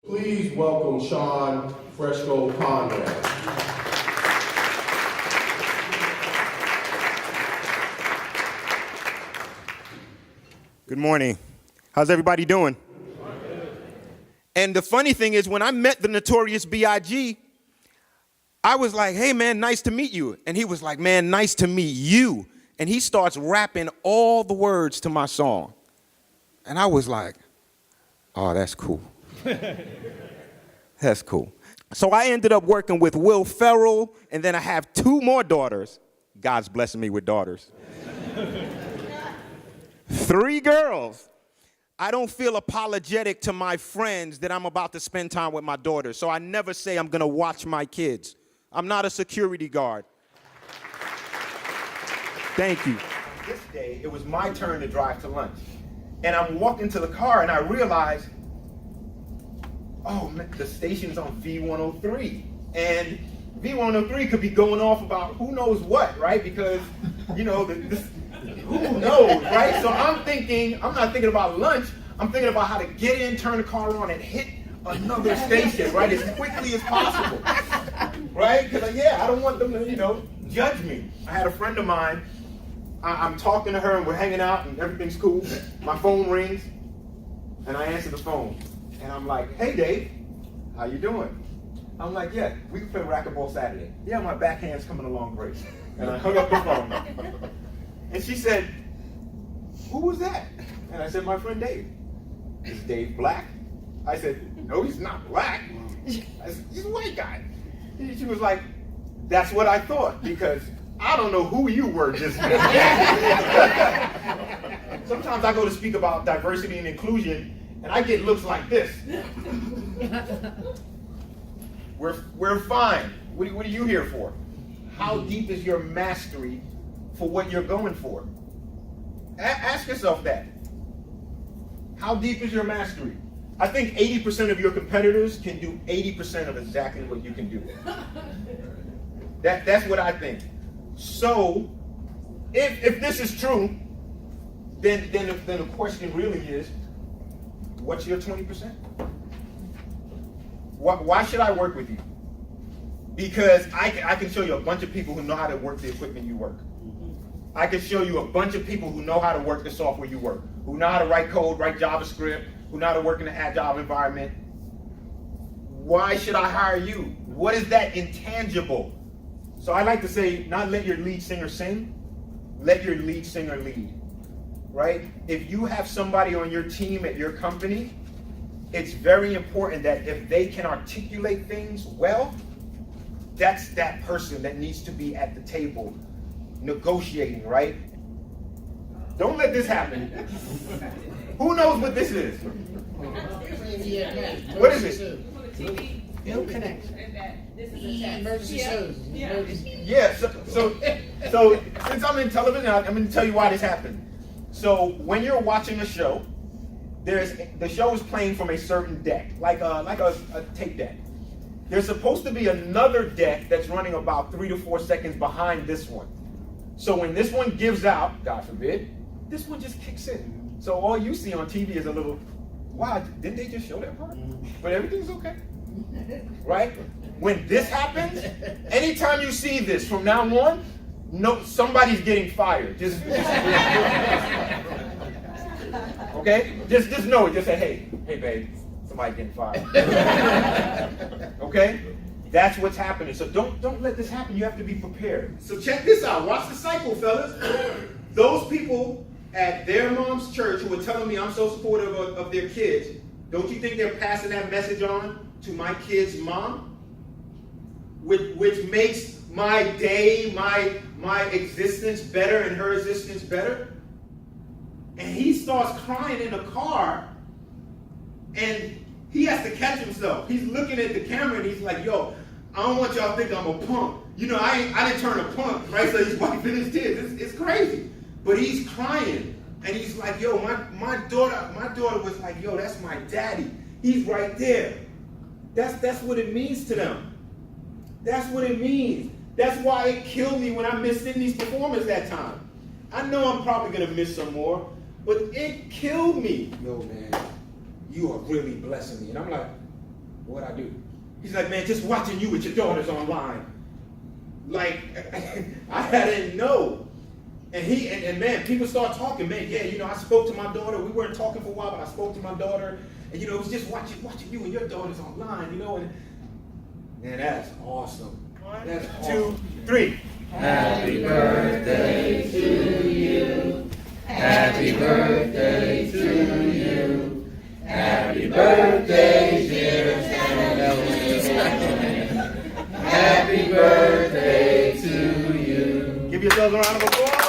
Please welcome Shawn Freshco Conrad. Good morning. How's everybody doing? And the funny thing is, when I met the Notorious B.I.G., I was like, hey, man, nice to meet you. And he was like, man, nice to meet you. And he starts rapping all the words to my song. And I was like, oh, that's cool. That's cool. So I ended up working with Will Ferrell, and then I have 2 more daughters. God's blessing me with daughters. 3 girls. I don't feel apologetic to my friends that I'm about to spend time with my daughters, so I never say I'm gonna watch my kids. I'm not a security guard. Thank you. This day, it was my turn to drive to lunch. And I'm walking to the car and I realize, oh, man, the station's on V103. And V103 could be going off about who knows what, right? Because, you know, who knows, right? So I'm not thinking about lunch. I'm thinking about how to get in, turn the car on, and hit another station, right, as quickly as possible, right? Because, I don't want them to, judge me. I had a friend of mine. I'm talking to her, and we're hanging out, and everything's cool. My phone rings, and I answer the phone. And I'm like, hey, Dave, how you doing? I'm like, yeah, we can play racquetball Saturday. Yeah, my backhand's coming along great. And I hung up the phone. And she said, who was that? And I said, my friend Dave. Is Dave black? I said, no, he's not black. I said, he's a white guy. And she was like, that's what I thought, because I don't know who you were just now. Sometimes I go to speak about diversity and inclusion, and I get looks like this. We're fine. What are you here for? How deep is your mastery for what you're going for? Ask yourself that. How deep is your mastery? I think 80% of your competitors can do 80% of exactly what you can do. That's what I think. So, if this is true, then the question really is, what's your 20%? Why should I work with you? Because I can show you a bunch of people who know how to work the equipment you work. I can show you a bunch of people who know how to work the software you work, who know how to write code, write JavaScript, who know how to work in an agile environment. Why should I hire you? What is that intangible? So I like to say, not let your lead singer sing, let your lead singer lead, right? If you have somebody on your team at your company, it's very important that if they can articulate things well, that's that person that needs to be at the table negotiating, right? Don't let this happen. Who knows what this is? What is it? No connection. Emergency service. Yeah, so since I'm in television, I'm going to tell you why this happened. So when you're watching a show, the show is playing from a certain deck, like a tape deck. There's supposed to be another deck that's running about 3 to 4 seconds behind this one. So when this one gives out, God forbid, this one just kicks in. So all you see on TV is a little, wow, didn't they just show that part? But everything's okay, right? When this happens, anytime you see this from now on, no, somebody's getting fired. Okay? Just know it. Just say, hey, babe, somebody's getting fired. Okay? That's what's happening. So don't let this happen. You have to be prepared. So check this out. Watch the cycle, fellas. Those people at their mom's church who are telling me I'm so supportive of their kids, don't you think they're passing that message on to my kid's mom? Which makes my day, my existence better and her existence better? And he starts crying in the car, and he has to catch himself. He's looking at the camera and he's like, yo, I don't want y'all to think I'm a punk. I didn't turn a punk, right? So he's wiping his tears. It's crazy. But he's crying. And he's like, yo, my daughter was like, yo, that's my daddy. He's right there. That's what it means to them. That's what it means. That's why it killed me when I missed Sydney's performance that time. I know I'm probably gonna miss some more, but it killed me. Yo, man, you are really blessing me. And I'm like, What'd I do? He's like, man, just watching you with your daughters online. Like, I didn't know. And man, people start talking, man, yeah, you know, I spoke to my daughter. We weren't talking for a while, but I spoke to my daughter. And, you know, it was just watching you and your daughters online, you know. And man, that's awesome. That's 2, 3. Happy birthday to you. Happy birthday to you. Happy birthday, dear Happy birthday to you. Give yourselves a round of applause.